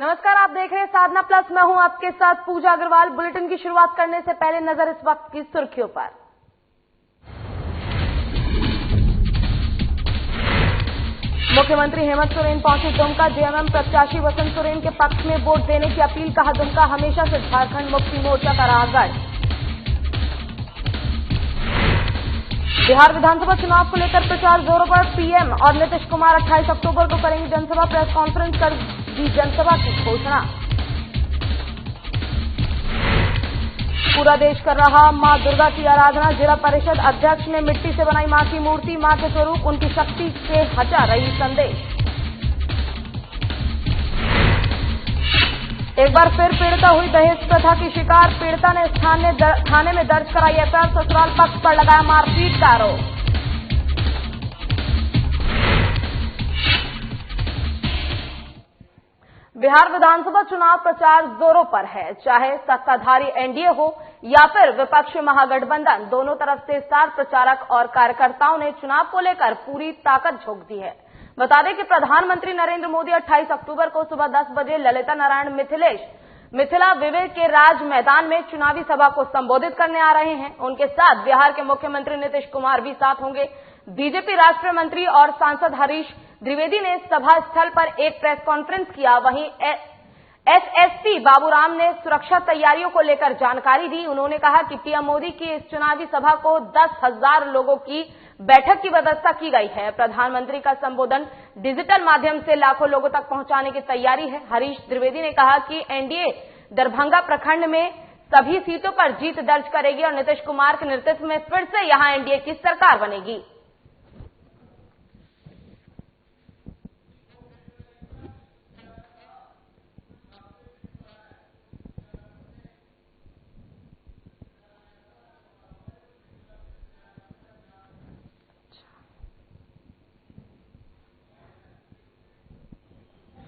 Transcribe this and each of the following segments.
नमस्कार, आप देख रहे हैं साधना प्लस। मैं हूं आपके साथ पूजा अग्रवाल। बुलेटिन की शुरुआत करने से पहले नजर इस वक्त की सुर्खियों पर। मुख्यमंत्री हेमंत सोरेन पहुंचे दुमका। जेएमएम प्रत्याशी वसंत सोरेन के पक्ष में वोट देने की अपील। कहा, दुमका हमेशा से झारखंड मुक्ति मोर्चा का रहा गढ़। बिहार विधानसभा चुनाव को लेकर प्रचार जोरों पर। पीएम और नीतीश कुमार 28 अक्टूबर को करेंगे जनसभा। प्रेस कॉन्फ्रेंस कर दी जनसभा की घोषणा। पूरा देश कर रहा मां दुर्गा की आराधना। जिला परिषद अध्यक्ष ने मिट्टी से बनाई मां की मूर्ति। मां के स्वरूप उनकी शक्ति से हटा रही संदेश। एक बार फिर पीड़िता हुई दहेज प्रथा की शिकार। पीड़िता ने थाने में दर्ज कराई एफआईआर। ससुराल पक्ष पर लगाया मारपीट का आरोप। बिहार विधानसभा चुनाव प्रचार जोरों पर है। चाहे सत्ताधारी एनडीए हो या फिर विपक्षी महागठबंधन, दोनों तरफ से स्टार प्रचारक और कार्यकर्ताओं ने चुनाव को लेकर पूरी ताकत झोंक दी है। बता दें कि प्रधानमंत्री नरेंद्र मोदी 28 अक्टूबर को सुबह 10 बजे ललिता नारायण मिथिला विवेक के राज मैदान में चुनावी सभा को संबोधित करने आ रहे हैं। उनके साथ बिहार के मुख्यमंत्री नीतीश कुमार भी साथ होंगे। बीजेपी राष्ट्रीय मंत्री और सांसद हरीश द्विवेदी ने सभा स्थल पर एक प्रेस कॉन्फ्रेंस किया। वहीं एसएसपी बाबूराम ने सुरक्षा तैयारियों को लेकर जानकारी दी। उन्होंने कहा कि पीएम मोदी की इस चुनावी सभा को 10,000 लोगों की बैठक की व्यवस्था की गई है। प्रधानमंत्री का संबोधन डिजिटल माध्यम से लाखों लोगों तक पहुंचाने की तैयारी है। हरीश द्विवेदी ने कहा कि एनडीए दरभंगा प्रखंड में सभी सीटों पर जीत दर्ज करेगी और नीतीश कुमार के नेतृत्व में फिर से यहां एनडीए की सरकार बनेगी।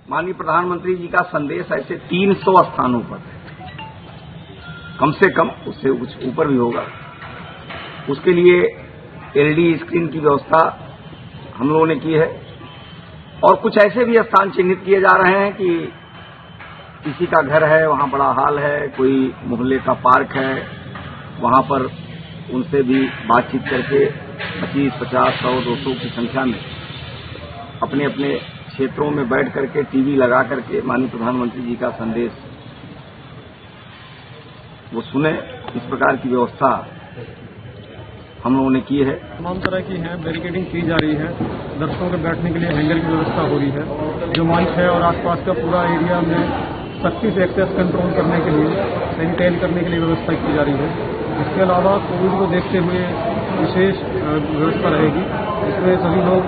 माननीय प्रधानमंत्री जी का संदेश ऐसे 300 स्थानों पर कम से कम, उससे कुछ ऊपर भी होगा। उसके लिए एलईडी स्क्रीन की व्यवस्था हम लोगों ने की है और कुछ ऐसे भी स्थान चिन्हित किए जा रहे हैं कि किसी का घर है, वहां बड़ा हॉल है, कोई मोहल्ले का पार्क है, वहां पर उनसे भी बातचीत करके 25, 50, 100, 200 की संख्या में अपने अपने क्षेत्रों में बैठ करके टीवी लगा करके माननीय प्रधानमंत्री जी का संदेश वो सुने। इस प्रकार की व्यवस्था हम लोगों ने की है। तमाम तरह की है, बैरिकेडिंग की जा रही है। दर्शकों के बैठने के लिए हैंगर की व्यवस्था हो रही है। जो मंच है और आसपास का पूरा एरिया में सख्ती से एक्सेस कंट्रोल करने के लिए, सैनिटाइज करने के लिए व्यवस्था की जा रही है। इसके अलावा कोविड को देखते हुए विशेष व्यवस्था रहेगी। इसमें सभी लोग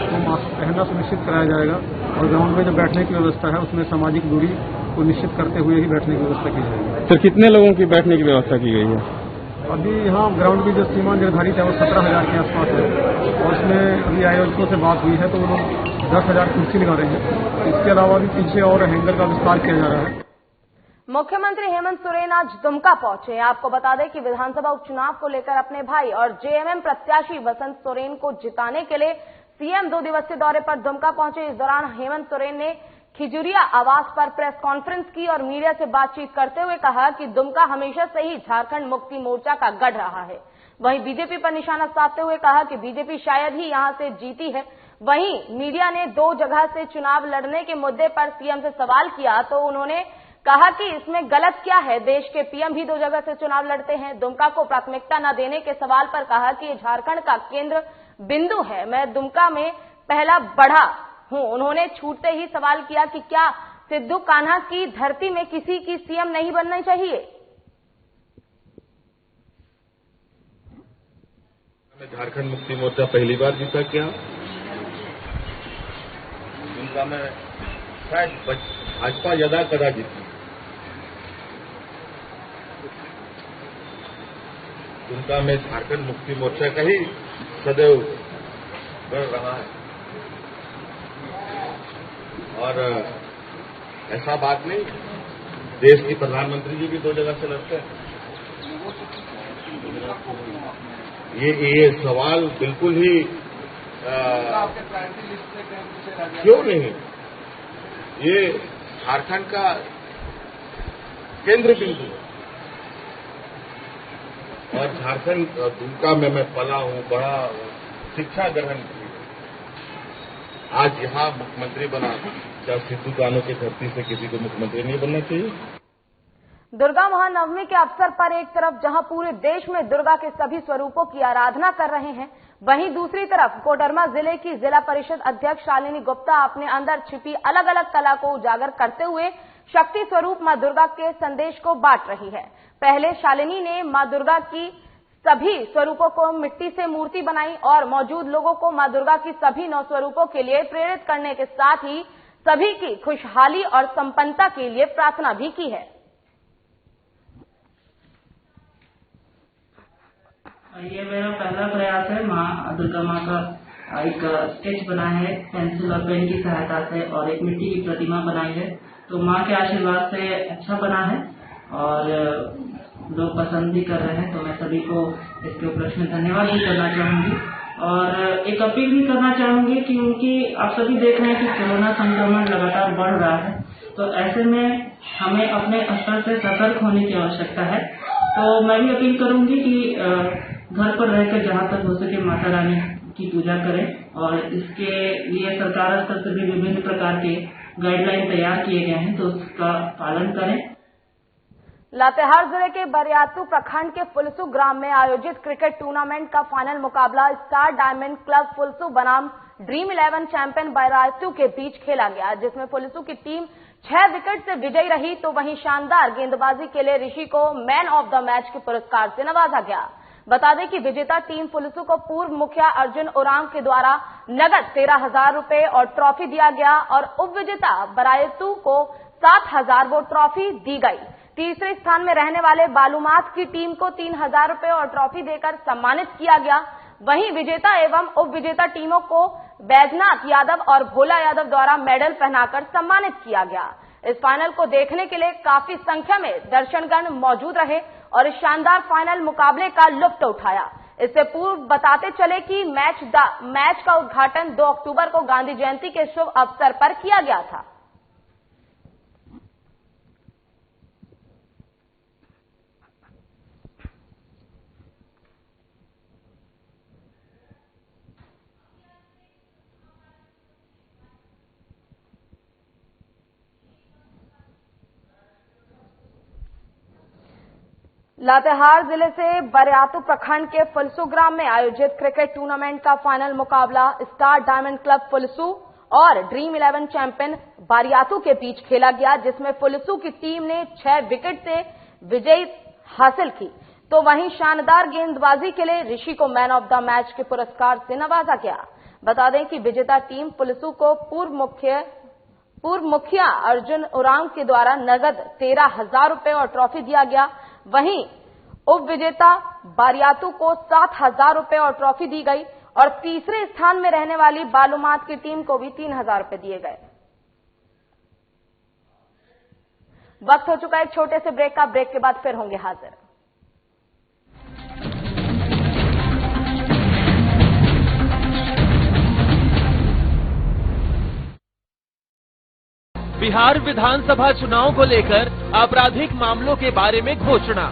को मास्क पहनना सुनिश्चित कराया जाएगा और ग्राउंड में जो बैठने की व्यवस्था है उसमें सामाजिक दूरी को निश्चित करते हुए ही बैठने की व्यवस्था की जाएगी। सर, कितने लोगों की बैठने की व्यवस्था की गई है? अभी यहाँ ग्राउंड की जो सीमा निर्धारित है वो 17,000 के आसपास है और उसमें अभी आयोजकों से बात हुई है तो वो लोग 10,000 कुर्सी लगा रहे हैं। इसके अलावा भी पीछे और हैंगर का विस्तार किया जा रहा है। मुख्यमंत्री हेमंत सोरेन आज दुमका पहुंचे। आपको बता दें कि विधानसभा उपचुनाव को लेकर अपने भाई और जेएमएम प्रत्याशी वसंत सोरेन को जिताने के लिए सीएम 2 दिवसीय दौरे पर दुमका पहुंचे। इस दौरान हेमंत सोरेन ने खिजुरिया आवास पर प्रेस कॉन्फ्रेंस की और मीडिया से बातचीत करते हुए कहा कि दुमका हमेशा से ही झारखंड मुक्ति मोर्चा का गढ़ रहा है। वहीं बीजेपी पर निशाना साधते हुए कहा कि बीजेपी शायद ही यहां से जीती है। वहीं मीडिया ने 2 जगह से चुनाव लड़ने के मुद्दे पर सीएम से सवाल किया तो उन्होंने कहा कि इसमें गलत क्या है, देश के पीएम भी 2 जगह से चुनाव लड़ते हैं। दुमका को प्राथमिकता न देने के सवाल पर कहा कि झारखंड का केंद्र बिंदु है, मैं दुमका में पहला बढ़ा हूं। उन्होंने छूटते ही सवाल किया कि क्या सिद्धू कान्हा की धरती में किसी की सीएम नहीं बनना चाहिए। झारखंड मुक्ति मोर्चा पहली बार जीता क्या? दुमका में शायद भाजपा ज्यादा कदा जीती। दुमका में झारखंड मुक्ति मोर्चा का ही सदैव बढ़ रहा है और ऐसा बात नहीं, देश की प्रधानमंत्री जी भी 2 जगह से लड़ते हैं। ये सवाल बिल्कुल ही क्यों नहीं, ये झारखंड का केंद्र बिंदु है और झारखंड दुमका में मैं पला हूं, बड़ा हूं, शिक्षा ग्रहण की। आज यहाँ मुख्यमंत्री बना, क्या सिद्धू कान्हू की धरती से किसी को मुख्यमंत्री नहीं बनना चाहिए? दुर्गा महानवमी के अवसर पर एक तरफ जहां पूरे देश में दुर्गा के सभी स्वरूपों की आराधना कर रहे हैं, वहीं दूसरी तरफ कोडरमा जिले की जिला परिषद अध्यक्ष शालिनी गुप्ता अपने अंदर छिपी अलग अलग कला को उजागर करते हुए शक्ति स्वरूप मां दुर्गा के संदेश को बांट रही है। पहले शालिनी ने मां दुर्गा की सभी स्वरूपों को मिट्टी से मूर्ति बनाई और मौजूद लोगों को मां दुर्गा की सभी 9 स्वरूपों के लिए प्रेरित करने के साथ ही सभी की खुशहाली और संपन्नता के लिए प्रार्थना भी की है। ये मेरा पहला प्रयास है। माँ दुर्गा माँ का एक स्केच बना है पेंसिल और पेन की सहायता से और एक मिट्टी की प्रतिमा बनाई है। तो माँ के आशीर्वाद से अच्छा बना है और लोग पसंद भी कर रहे हैं। तो मैं सभी को इसके उपलक्ष्य में धन्यवाद भी करना चाहूंगी और एक अपील भी करना चाहूंगी कि उनकी आप सभी देख रहे हैं कि कोरोना संक्रमण लगातार बढ़ रहा है। तो ऐसे में हमें अपने स्तर से सतर्क होने की आवश्यकता है। तो मैं भी अपील करूंगी कि घर पर रहकर जहां तक हो सके माता रानी की पूजा करें और इसके लिए सरकार स्तर से भी विभिन्न प्रकार के गाइडलाइन तैयार किए गए हैं, तो उसका पालन करें। लातेहार जिले के बरियातू प्रखंड के फुलसू ग्राम में आयोजित क्रिकेट टूर्नामेंट का फाइनल मुकाबला स्टार डायमंड क्लब फुलसू बनाम ड्रीम 11 चैंपियन बरियातू के बीच खेला गया, जिसमें फुलसू की टीम 6 विकेट से विजयी रही। तो वहीं शानदार गेंदबाजी के लिए ऋषि को मैन ऑफ द मैच के पुरस्कार से नवाजा गया। बता दें कि विजेता टीम फुलसू को पूर्व मुखिया अर्जुन उरांव के द्वारा नगद 13,000 रुपए और ट्रॉफी दिया गया और उप विजेता बरियातू को 7,000 वो ट्रॉफी दी गई। तीसरे स्थान में रहने वाले बालूमाथ की टीम को 3,000 रुपए और ट्रॉफी देकर सम्मानित किया गया। वहीं विजेता एवं उप विजेता टीमों को बैजनाथ यादव और भोला यादव द्वारा मेडल पहनाकर सम्मानित किया गया। इस फाइनल को देखने के लिए काफी संख्या में दर्शकगण मौजूद रहे और इस शानदार फाइनल मुकाबले का लुत्फ उठाया। इससे पूर्व बताते चले कि मैच का उद्घाटन 2 अक्टूबर को गांधी जयंती के शुभ अवसर पर किया गया था। लातेहार जिले से बरियातू प्रखंड के फुलसू ग्राम में आयोजित क्रिकेट टूर्नामेंट का फाइनल मुकाबला स्टार डायमंड क्लब फुलसू और ड्रीम 11 चैंपियन बरियातू के बीच खेला गया, जिसमें फुलसू की टीम ने 6 विकेट से विजय हासिल की। तो वहीं शानदार गेंदबाजी के लिए ऋषि को मैन ऑफ द मैच के पुरस्कार से नवाजा गया। बता दें कि विजेता टीम फुलसू को पूर्व मुखिया अर्जुन उरांव के द्वारा नगद 13,000 रुपए और ट्रॉफी दिया गया। वहीं उप विजेता बरियातू को 7,000 रुपए और ट्रॉफी दी गई और तीसरे स्थान में रहने वाली बालूमाथ की टीम को भी 3,000 रुपए दिए गए। वक्त हो चुका है एक छोटे से ब्रेक का। ब्रेक के बाद फिर होंगे हाजिर। बिहार विधानसभा चुनाव को लेकर आपराधिक मामलों के बारे में घोषणा।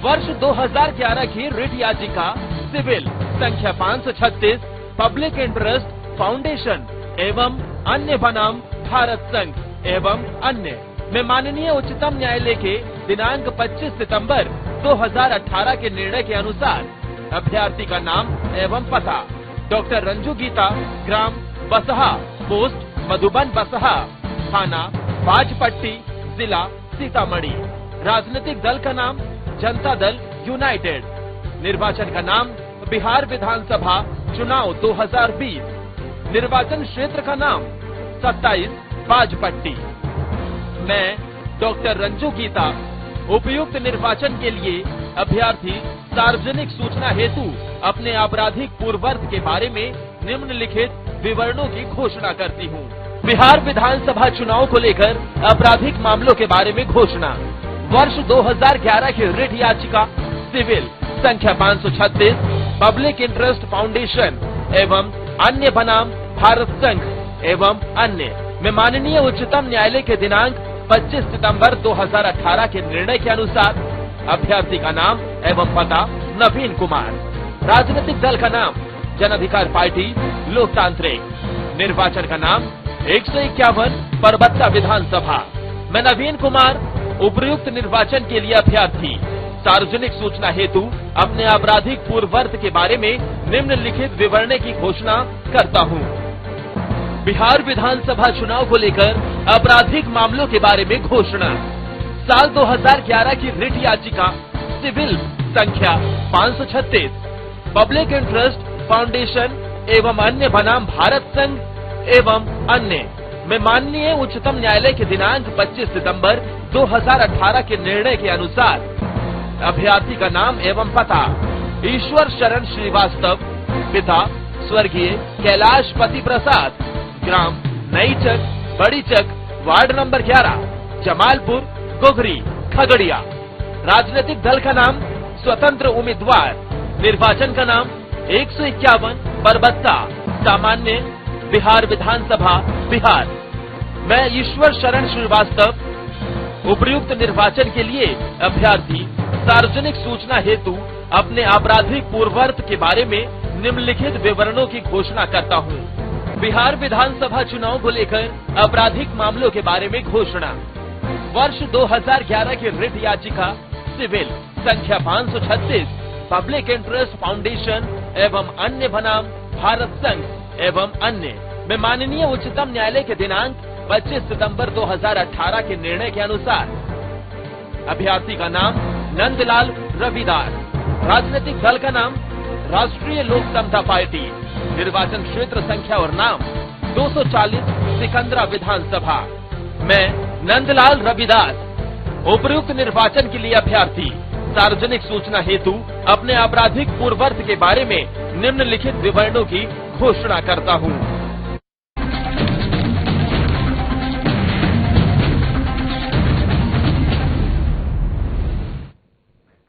वर्ष 2011 की रिट याचिका सिविल संख्या 536 पब्लिक इंटरेस्ट फाउंडेशन एवं अन्य बनाम भारत संघ एवं अन्य में माननीय उच्चतम न्यायालय के दिनांक 25 सितंबर 2018 के निर्णय के अनुसार अभ्यर्थी का नाम एवं पता डॉक्टर रंजू गीता, ग्राम बसहा, पोस्ट मधुबन बसहा, थाना बाजपट्टी, जिला सीतामढ़ी। राजनीतिक दल का नाम जनता दल यूनाइटेड। निर्वाचन का नाम बिहार विधानसभा चुनाव 2020। निर्वाचन क्षेत्र का नाम 27 बाजपट्टी। मैं डॉक्टर रंजू गीता उपयुक्त निर्वाचन के लिए अभ्यर्थी सार्वजनिक सूचना हेतु अपने आपराधिक पूर्ववर्त के बारे में निम्नलिखित विवरणों की घोषणा करती हूँ। बिहार विधानसभा चुनाव को लेकर आपराधिक मामलों के बारे में घोषणा। वर्ष 2011 की रिट याचिका सिविल संख्या 536 पब्लिक इंटरेस्ट फाउंडेशन एवं अन्य बनाम भारत संघ एवं अन्य में माननीय उच्चतम न्यायालय के दिनांक 25 सितंबर 2018 के निर्णय के अनुसार अभ्यर्थी का नाम एवं पता नवीन कुमार, राजनीतिक दल का नाम जन अधिकार पार्टी लोकतांत्रिक, निर्वाचन का नाम 151 परबत्ता विधानसभा। मैं नवीन कुमार उपर्युक्त निर्वाचन के लिए अभ्यर्थी सार्वजनिक सूचना हेतु अपने आपराधिक पूर्ववर्त के बारे में निम्नलिखित विवरण की घोषणा करता हूँ। बिहार विधानसभा चुनाव को लेकर आपराधिक मामलों के बारे में घोषणा। साल 2011 की रिट याचिका सिविल संख्या 536 पब्लिक इंटरेस्ट फाउंडेशन एवं अन्य बनाम भारत संघ एवं अन्य में माननीय उच्चतम न्यायालय के दिनांक 25 सितंबर 2018 के निर्णय के अनुसार अभ्यर्थी का नाम एवं पता ईश्वर शरण श्रीवास्तव, पिता स्वर्गीय कैलाश पति प्रसाद, ग्राम नई चक, बड़ी चक, वार्ड नंबर 11, जमालपुर, गोगरी, खगड़िया। राजनीतिक दल का नाम स्वतंत्र उम्मीदवार, निर्वाचन का नाम 151 परबत्ता, सामान्य बिहार विधानसभा बिहार। मैं ईश्वर शरण श्रीवास्तव उपर्युक्त निर्वाचन के लिए अभ्यर्थी सार्वजनिक सूचना हेतु अपने आपराधिक पूर्ववर्त के बारे में निम्नलिखित विवरणों की घोषणा करता हूँ। बिहार विधानसभा चुनाव को लेकर आपराधिक मामलों के बारे में घोषणा। वर्ष 2011 की रिट याचिका सिविल संख्या 536 पब्लिक इंटरेस्ट फाउंडेशन एवं अन्य बनाम भारत संघ एवं अन्य में माननीय उच्चतम न्यायालय के दिनांक 25 सितंबर 2018 के निर्णय के अनुसार अभ्यर्थी का नाम नंदलाल रविदास, राजनीतिक दल का नाम राष्ट्रीय लोक समता पार्टी, निर्वाचन क्षेत्र संख्या और नाम 240 सिकंदरा विधानसभा। मैं नंदलाल रविदास उपर्युक्त निर्वाचन के लिए अभ्यर्थी सार्वजनिक सूचना हेतु अपने आपराधिक पूर्ववर्त के बारे में निम्नलिखित विवरणों की घोषणा करता हूँ।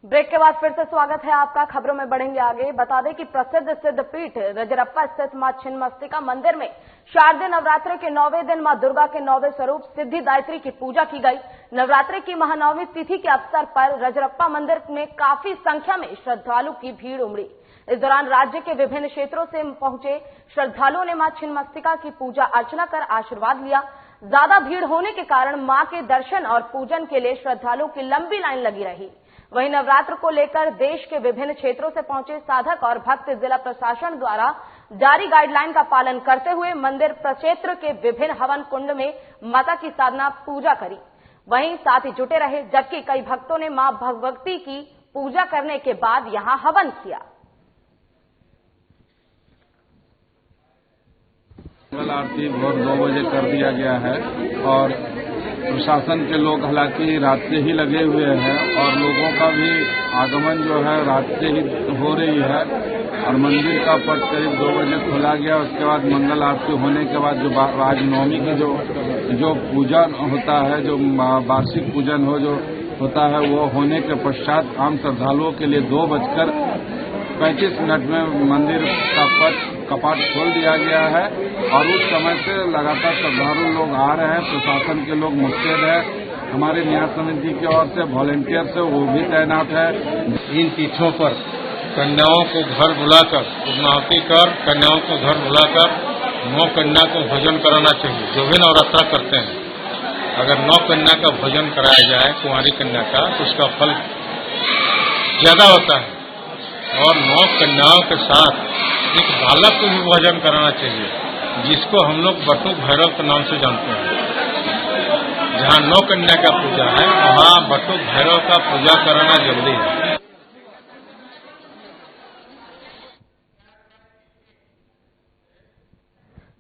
ब्रेक के बाद फिर से स्वागत है आपका। खबरों में बढ़ेंगे आगे। बता दें कि प्रसिद्ध सिद्धपीठ रजरप्पा स्थित मां छिन्नमस्तिका मंदिर में शारदीय नवरात्रि के 9वें दिन मां दुर्गा के 9वें स्वरूप सिद्धिदात्री की पूजा की गई। नवरात्रि की महानवमी तिथि के अवसर पर रजरप्पा मंदिर में काफी संख्या में श्रद्धालु की भीड़ उमड़ी। इस दौरान राज्य के विभिन्न क्षेत्रों से पहुंचे श्रद्धालुओं ने मां छिन्नमस्तिका की पूजा अर्चना कर आशीर्वाद लिया। ज्यादा भीड़ होने के कारण मां के दर्शन और पूजन के लिए श्रद्धालुओं की लंबी लाइन लगी रही। वहीं नवरात्र को लेकर देश के विभिन्न क्षेत्रों से पहुंचे साधक और भक्त जिला प्रशासन द्वारा जारी गाइडलाइन का पालन करते हुए मंदिर प्रक्षेत्र के विभिन्न हवन कुंड में माता की साधना पूजा करी। वहीं साथ ही जुटे रहे, जबकि कई भक्तों ने मां भगवती की पूजा करने के बाद यहां हवन किया। मंगल आरती भोर 2 बजे कर दिया गया है और प्रशासन के लोग हालांकि रात से ही लगे हुए हैं और लोगों का भी आगमन जो है रात से ही हो रही है और मंदिर का पट करीब 2 बजे खोला गया। उसके बाद मंगल आरती होने के बाद जो आज नवमी की जो पूजा होता है, जो वार्षिक पूजन जो होता है, वो होने के पश्चात आम श्रद्धालुओं के लिए 2:35 में मंदिर का कपाट खोल दिया गया है और उस समय से लगातार श्रद्धालु लोग आ रहे हैं। प्रशासन के लोग मुस्तैद है, हमारे न्याय समिति की ओर से वॉलेंटियर से वो भी तैनात है। इन तिथियों पर कन्याओं को घर बुलाकर पूर्णाहुति कर कन्याओं को घर बुलाकर 9 कन्या को भोजन कराना चाहिए। जो भी नवरात्रा करते हैं, अगर 9 कन्या का भोजन कराया जाए, कुंवारी कन्या का, तो उसका फल ज्यादा होता है। और 9 कन्याओं के साथ एक बालक को भी भोजन कराना चाहिए, जिसको हम लोग बटुक भैरव के नाम से जानते हैं। जहाँ 9 कन्या का पूजा है, वहाँ बटुक भैरव का पूजा कराना जरूरी है।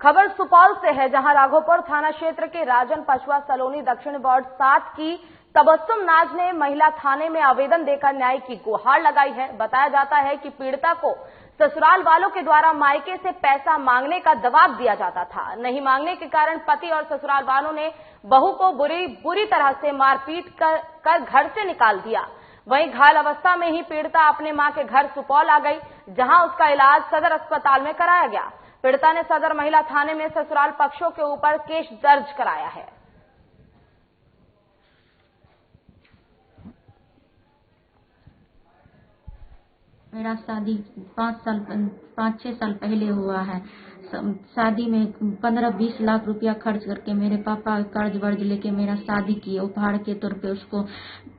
खबर सुपौल से है, जहां राघोपुर थाना क्षेत्र के राजन पछुआ सलोनी दक्षिण वार्ड 7 की तबस्सुम नाज ने महिला थाने में आवेदन देकर न्याय की गुहार लगाई है। बताया जाता है कि पीड़िता को ससुराल वालों के द्वारा मायके से पैसा मांगने का दबाव दिया जाता था। नहीं मांगने के कारण पति और ससुराल वालों ने बहू को बुरी तरह से मारपीट कर घर से निकाल दिया। वहीं घायल अवस्था में ही पीड़िता अपने मां के घर सुपौल आ गई, जहां उसका इलाज सदर अस्पताल में कराया गया। पीड़िता ने सदर महिला थाने में ससुराल पक्षों के ऊपर केस दर्ज कराया है। मेरा शादी 5-6 साल पहले हुआ है। शादी में 15-20 लाख रुपया खर्च करके मेरे पापा कर्ज वर्ज लेके मेरा शादी किए, उपहार के तौर पे उसको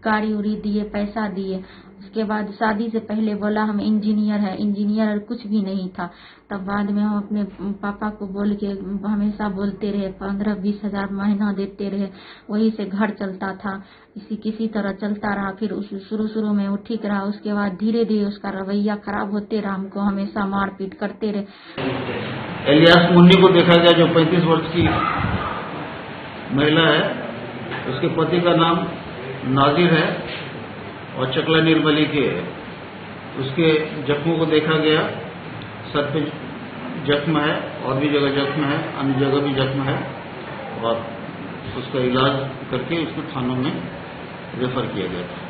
गाड़ी उड़ी दिए, पैसा दिए। उसके बाद शादी से पहले बोला हम इंजीनियर है, इंजीनियर और कुछ भी नहीं था। तब बाद में हम अपने पापा को बोल के हमेशा बोलते रहे, 15-20 हजार महीना देते रहे, वही से घर चलता था। किसी तरह चलता रहा। फिर शुरू में वो ठीक रहा, उसके बाद धीरे धीरे उसका रवैया खराब होते रहा, हमको हमेशा मारपीट करते रहे। इलियास मुन्नी को देखा गया, जो 35 वर्ष की महिला है, उसके पति का नाम नाजिर है और चकला निर्मली के है। उसके जख्मों को देखा गया, सर पे जख्म है और भी जगह जख्म है, अन्य जगह भी जख्म है और उसका इलाज करके उसको थानों में रेफर किया गया था।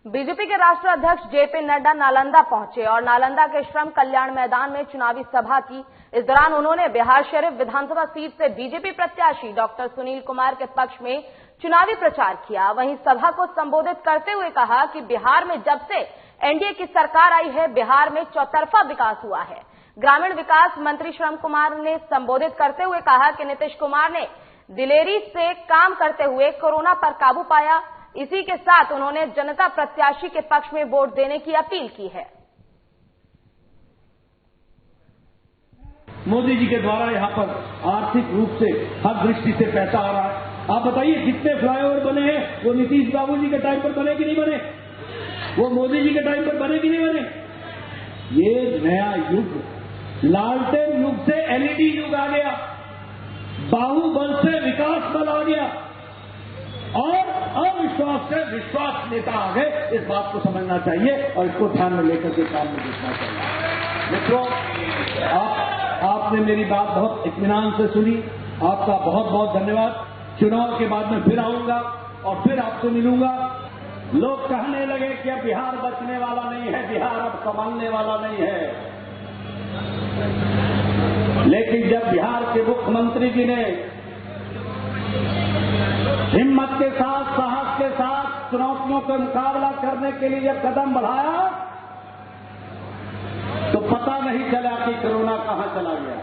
बीजेपी के राष्ट्रीय अध्यक्ष जेपी नड्डा नालंदा पहुंचे और नालंदा के श्रम कल्याण मैदान में चुनावी सभा की। इस दौरान उन्होंने बिहार शरीफ विधानसभा सीट से बीजेपी प्रत्याशी डॉक्टर सुनील कुमार के पक्ष में चुनावी प्रचार किया। वहीं सभा को संबोधित करते हुए कहा कि बिहार में जब से एनडीए की सरकार आई है, बिहार में चौतरफा विकास हुआ है। ग्रामीण विकास मंत्री श्रम कुमार ने संबोधित करते हुए कहा कि नीतीश कुमार ने दिलेरी से काम करते हुए कोरोना पर काबू पाया। इसी के साथ उन्होंने जनता प्रत्याशी के पक्ष में वोट देने की अपील की है। मोदी जी के द्वारा यहाँ पर आर्थिक रूप से हर दृष्टि से पैसा आ रहा है। आप बताइए जितने फ्लाईओवर बने हैं वो नीतीश बाबू जी के टाइम पर बने कि नहीं बने? वो मोदी जी के टाइम पर बने कि नहीं बने? ये नया युग, लालटेन युग से एलईडी युग आ गया, बाहुबल से विकास बल आ गया और अविश्वास से विश्वास नेता आ गए। इस बात को समझना चाहिए और इसको ध्यान में लेकर के काम में देखना चाहिए। मित्रों, आपने मेरी बात बहुत इत्मीनान से सुनी, आपका बहुत बहुत धन्यवाद। चुनाव के बाद में फिर आऊंगा और फिर आपसे मिलूंगा। लोग कहने लगे कि अब बिहार बचने वाला नहीं है, बिहार अब संभालने वाला नहीं है, लेकिन जब बिहार के मुख्यमंत्री जी ने हिम्मत के साथ, साहस के साथ चुनौतियों का मुकाबला करने के लिए जब कदम बढ़ाया तो पता नहीं चला कि कोरोना कहां चला गया।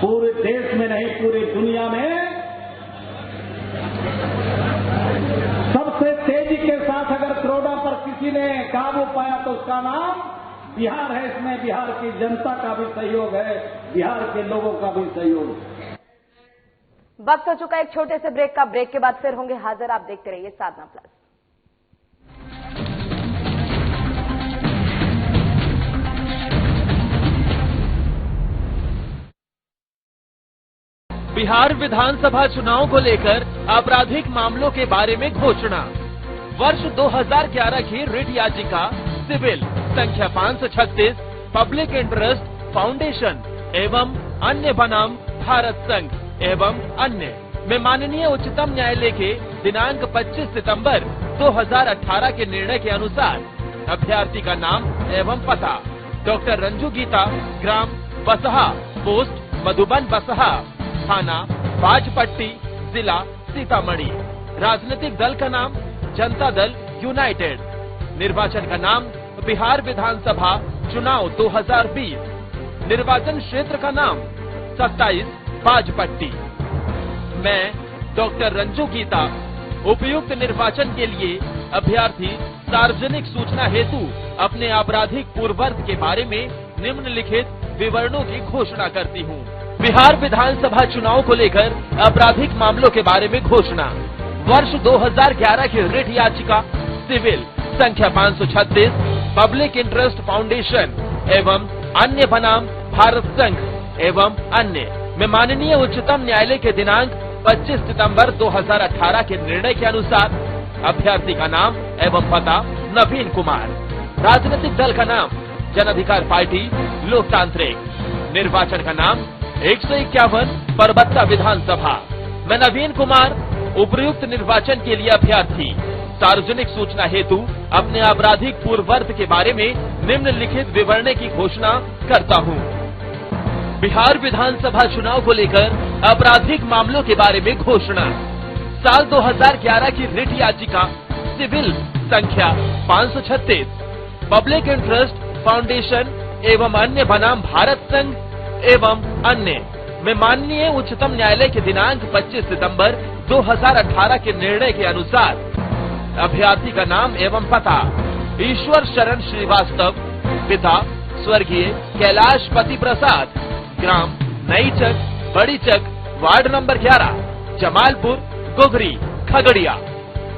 पूरे देश में नहीं, पूरी दुनिया में सबसे तेजी के साथ अगर कोरोना पर किसी ने काबू पाया तो उसका नाम बिहार है। इसमें बिहार की जनता का भी सहयोग है, बिहार के लोगों का भी सहयोग है। वक्त हो चुका एक छोटे से ब्रेक का। ब्रेक के बाद फिर होंगे हाजिर। आप देखते रहिए साधना प्लस। बिहार विधानसभा चुनाव को लेकर आपराधिक मामलों के बारे में घोषणा। वर्ष 2011 की रिट याचिका सिविल संख्या 536 पब्लिक इंटरेस्ट फाउंडेशन एवं अन्य बनाम भारत संघ एवं अन्य में माननीय उच्चतम न्यायालय के दिनांक 25 सितंबर 2018 के निर्णय के अनुसार अभ्यर्थी का नाम एवं पता डॉक्टर रंजू गीता, ग्राम बसहा, पोस्ट मधुबन बसहा, थाना बाजपट्टी, जिला सीतामढ़ी। राजनीतिक दल का नाम जनता दल यूनाइटेड। निर्वाचन का नाम बिहार विधानसभा चुनाव 2020। निर्वाचन क्षेत्र का नाम 27 बाजपट्टी। मैं डॉक्टर रंजू गीता उपयुक्त निर्वाचन के लिए अभ्यर्थी सार्वजनिक सूचना हेतु अपने आपराधिक पूर्ववर्त के बारे में निम्नलिखित विवरणों की घोषणा करती हूँ। बिहार विधानसभा चुनाव को लेकर आपराधिक मामलों के बारे में घोषणा। वर्ष 2011 की रिट याचिका सिविल संख्या 536 पब्लिक इंटरेस्ट फाउंडेशन एवं अन्य बनाम भारत संघ एवं अन्य में माननीय उच्चतम न्यायालय के दिनांक 25 सितंबर 2018 के निर्णय के अनुसार अभ्यर्थी का नाम एवं पता नवीन कुमार। राजनीतिक दल का नाम जन अधिकार पार्टी लोकतांत्रिक। निर्वाचन का नाम 151 परबत्ता विधानसभा। मैं नवीन कुमार उपयुक्त निर्वाचन के लिए अभ्यर्थी सार्वजनिक सूचना हेतु अपने आपराधिक पूर्ववर्त के बारे में निम्नलिखित विवरण की घोषणा करता हूँ। बिहार विधानसभा चुनाव को लेकर आपराधिक मामलों के बारे में घोषणा। साल 2011 की रिट याचिका सिविल संख्या 536, पब्लिक इंटरेस्ट फाउंडेशन एवं अन्य बनाम भारत संघ एवं अन्य में माननीय उच्चतम न्यायालय के दिनांक 25 सितंबर 2018 के निर्णय के अनुसार अभ्यर्थी का नाम एवं पता ईश्वर शरण श्रीवास्तव, पिता स्वर्गीय कैलाश पति प्रसाद, ग्राम नई चक, बड़ी चक, वार्ड नंबर 11, जमालपुर, गोगरी, खगड़िया।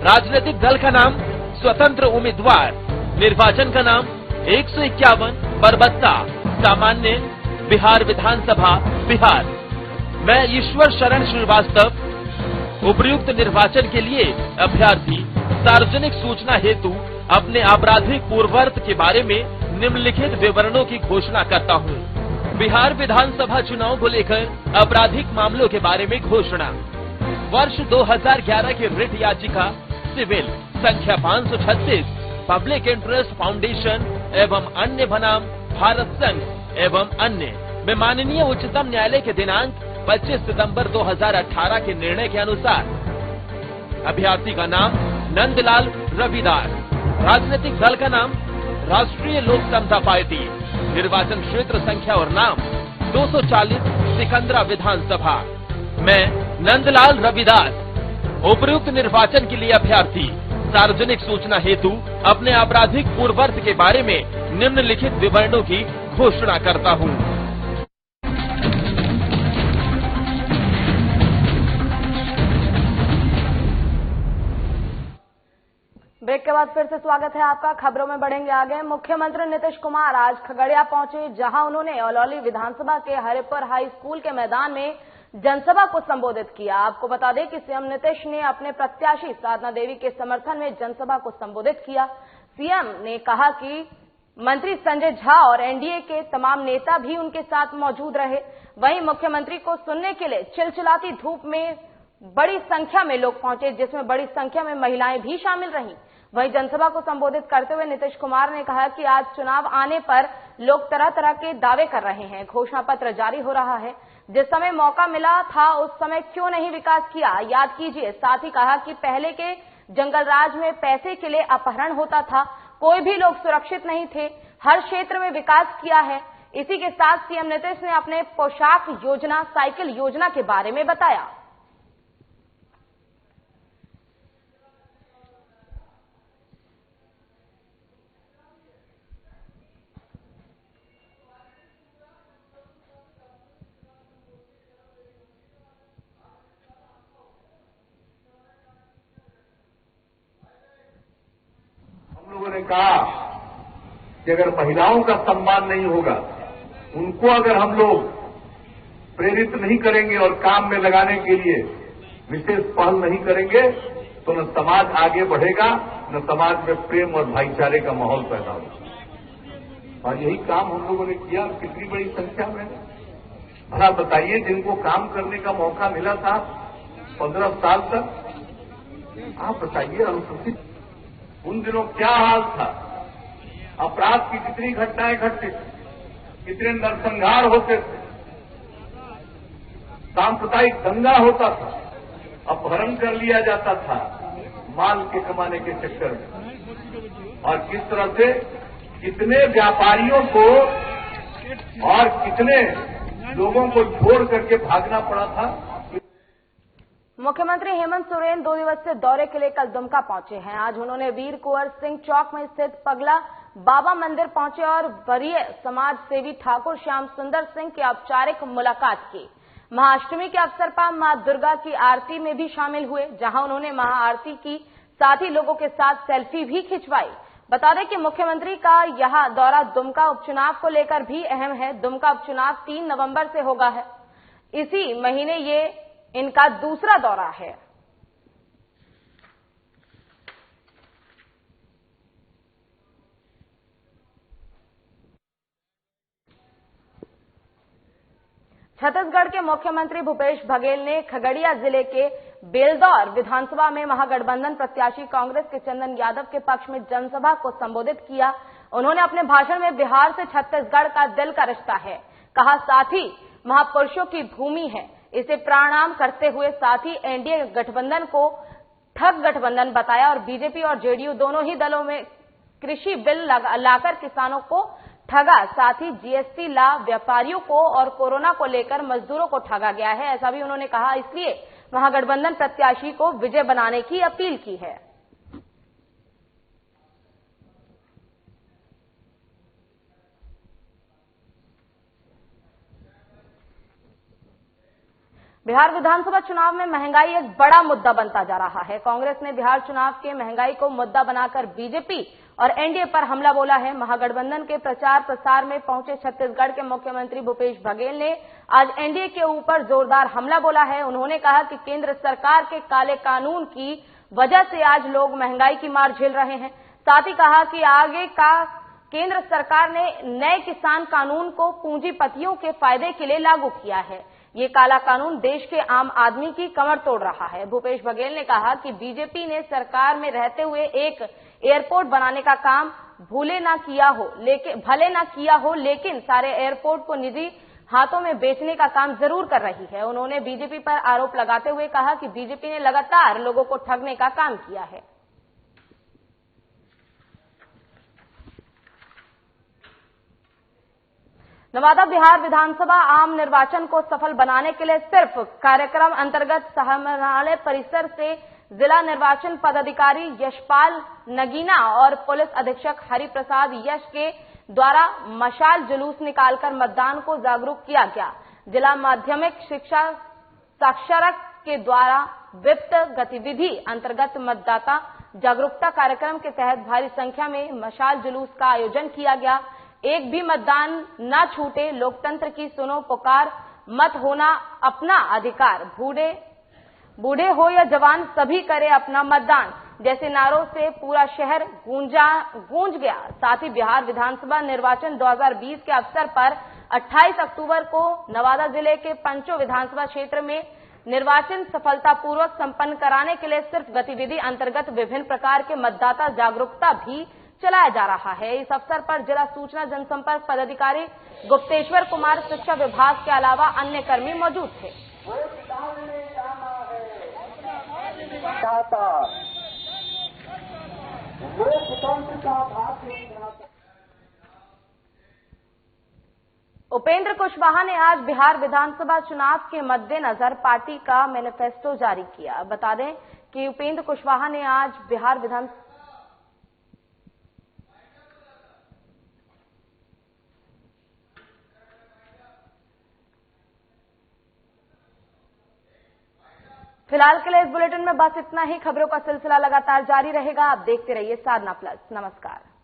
राजनीतिक दल का नाम स्वतंत्र उम्मीदवार, निर्वाचन का नाम 151 परबत्ता, सामान्य बिहार विधानसभा बिहार। मैं ईश्वर शरण श्रीवास्तव उपर्युक्त निर्वाचन के लिए अभ्यर्थी सार्वजनिक सूचना हेतु अपने आपराधिक पूर्ववर्त के बारे में निम्नलिखित विवरणों की घोषणा करता हूँ। बिहार विधानसभा चुनाव को लेकर आपराधिक मामलों के बारे में घोषणा। वर्ष 2011 की रिट याचिका सिविल संख्या 536, पब्लिक इंटरेस्ट फाउंडेशन एवं अन्य बनाम भारत संघ एवं अन्य में माननीय उच्चतम न्यायालय के दिनांक 25 सितंबर 2018 के निर्णय के अनुसार अभ्यर्थी का नाम नंदलाल रविदास, राजनीतिक दल का नाम राष्ट्रीय लोक समता पार्टी, निर्वाचन क्षेत्र संख्या और नाम 240 सिकंदरा विधानसभा। मैं नंदलाल रविदास उपर्युक्त निर्वाचन के लिए अभ्यर्थी सार्वजनिक सूचना हेतु अपने आपराधिक पूर्ववर्त के बारे में निम्नलिखित विवरणों की घोषणा करता हूँ। ब्रेक के बाद फिर से स्वागत है आपका। खबरों में बढ़ेंगे आगे। मुख्यमंत्री नीतीश कुमार आज खगड़िया पहुंचे, जहां उन्होंने अलौली विधानसभा के हरिपुर हाई स्कूल के मैदान में जनसभा को संबोधित किया। आपको बता दें कि सीएम नीतीश ने अपने प्रत्याशी साधना देवी के समर्थन में जनसभा को संबोधित किया। सीएम ने कहा कि मंत्री संजय झा और एनडीए के तमाम नेता भी उनके साथ मौजूद रहे। वहीं मुख्यमंत्री को सुनने के लिए चिलचिलाती धूप में बड़ी संख्या में लोग पहुंचे, जिसमें बड़ी संख्या में महिलाएं भी शामिल रहीं। वहीं जनसभा को संबोधित करते हुए नीतीश कुमार ने कहा कि आज चुनाव आने पर लोग तरह तरह के दावे कर रहे हैं, घोषणा पत्र जारी हो रहा है। जिस समय मौका मिला था उस समय क्यों नहीं विकास किया, याद कीजिए। साथ ही कहा कि पहले के जंगल राज में पैसे के लिए अपहरण होता था, कोई भी लोग सुरक्षित नहीं थे, हर क्षेत्र में विकास किया है। इसी के साथ सीएम नीतीश ने अपने पोशाक योजना, साइकिल योजना के बारे में बताया। ने कहा कि अगर महिलाओं का सम्मान नहीं होगा, उनको अगर हम लोग प्रेरित नहीं करेंगे और काम में लगाने के लिए विशेष पहल नहीं करेंगे, तो न समाज आगे बढ़ेगा, न समाज में प्रेम और भाईचारे का माहौल पैदा होगा। और यही काम हम लोगों ने किया कितनी बड़ी संख्या में। भला बताइए, जिनको काम करने का मौका मिला था 15 साल तक, आप बताइए अनुसूचित उन दिनों क्या हाल था। अपराध की कितनी घटनाएं घटती थी, कितने नरसंहार होते थे, सांप्रदायिक दंगा होता था, अपहरण कर लिया जाता था माल के कमाने के चक्कर में, और किस तरह से कितने व्यापारियों को और कितने लोगों को छोड़ करके भागना पड़ा था। मुख्यमंत्री हेमंत सोरेन 2 दिवसीय दौरे के लिए कल दुमका पहुंचे हैं। आज उन्होंने वीर कुंवर सिंह चौक में स्थित पगला बाबा मंदिर पहुंचे और वरीय समाज सेवी ठाकुर श्याम सुंदर सिंह की औपचारिक मुलाकात की। महाअष्टमी के अवसर पर मां दुर्गा की आरती में भी शामिल हुए, जहां उन्होंने महाआरती की, साथ ही लोगों के साथ सेल्फी भी खिंचवाई। बता दें कि मुख्यमंत्री का यह दौरा दुमका उपचुनाव को लेकर भी अहम है। दुमका उपचुनाव 3 नवंबर से होगा है। इसी महीने ये इनका दूसरा दौरा है। छत्तीसगढ़ के मुख्यमंत्री भूपेश बघेल ने खगड़िया जिले के बेलदौर विधानसभा में महागठबंधन प्रत्याशी कांग्रेस के चंदन यादव के पक्ष में जनसभा को संबोधित किया। उन्होंने अपने भाषण में बिहार से छत्तीसगढ़ का दिल का रिश्ता है, कहा साथी महापुरुषों की भूमि है, इसे प्रणाम करते हुए साथ ही एनडीए गठबंधन को ठग गठबंधन बताया और बीजेपी और जेडीयू दोनों ही दलों में कृषि बिल लाकर किसानों को ठगा, साथ ही जीएसटी ला व्यापारियों को और कोरोना को लेकर मजदूरों को ठगा गया है, ऐसा भी उन्होंने कहा। इसलिए महागठबंधन प्रत्याशी को विजय बनाने की अपील की है। बिहार विधानसभा चुनाव में महंगाई एक बड़ा मुद्दा बनता जा रहा है। कांग्रेस ने बिहार चुनाव के महंगाई को मुद्दा बनाकर बीजेपी और एनडीए पर हमला बोला है। महागठबंधन के प्रचार प्रसार में पहुंचे छत्तीसगढ़ के मुख्यमंत्री भूपेश बघेल ने आज एनडीए के ऊपर जोरदार हमला बोला है। उन्होंने कहा कि केंद्र सरकार के काले कानून की वजह से आज लोग महंगाई की मार झेल रहे हैं। साथ ही कहा कि आगे का केंद्र सरकार ने नए किसान कानून को पूंजीपतियों के फायदे के लिए लागू किया है। ये काला कानून देश के आम आदमी की कमर तोड़ रहा है। भूपेश बघेल ने कहा कि बीजेपी ने सरकार में रहते हुए एक एयरपोर्ट बनाने का काम भले ना किया हो, लेकिन सारे एयरपोर्ट को निजी हाथों में बेचने का काम जरूर कर रही है। उन्होंने बीजेपी पर आरोप लगाते हुए कहा कि बीजेपी ने लगातार लोगों को ठगने का काम किया है। नवादा बिहार विधानसभा आम निर्वाचन को सफल बनाने के लिए सिर्फ कार्यक्रम अंतर्गत समाहरणालय परिसर से जिला निर्वाचन पदाधिकारी यशपाल नगीना और पुलिस अधीक्षक हरिप्रसाद यश के द्वारा मशाल जुलूस निकालकर मतदान को जागरूक किया गया। जिला माध्यमिक शिक्षा साक्षरक के द्वारा वित्त गतिविधि अंतर्गत मतदाता जागरूकता कार्यक्रम के तहत भारी संख्या में मशाल जुलूस का आयोजन किया गया। एक भी मतदान न छूटे, लोकतंत्र की सुनो पुकार, मत होना अपना अधिकार, बूढ़े हो या जवान सभी करे अपना मतदान जैसे नारों से पूरा शहर गूंज गया। साथ ही बिहार विधानसभा निर्वाचन 2020 के अवसर पर 28 अक्टूबर को नवादा जिले के पंचो विधानसभा क्षेत्र में निर्वाचन सफलतापूर्वक संपन्न कराने के लिए सिर्फ गतिविधि अंतर्गत विभिन्न प्रकार के मतदाता जागरूकता भी चलाया जा रहा है। इस अवसर पर जिला सूचना जनसंपर्क पदाधिकारी गुप्तेश्वर कुमार, शिक्षा विभाग के अलावा अन्य कर्मी मौजूद थे। उपेंद्र कुशवाहा ने आज बिहार विधानसभा चुनाव के मद्देनजर पार्टी का मैनिफेस्टो जारी किया। बता दें कि उपेंद्र कुशवाहा ने आज बिहार विधानसभा फिलहाल के लिए इस बुलेटिन में बस इतना ही। खबरों का सिलसिला लगातार जारी रहेगा। आप देखते रहिए साधना प्लस। नमस्कार।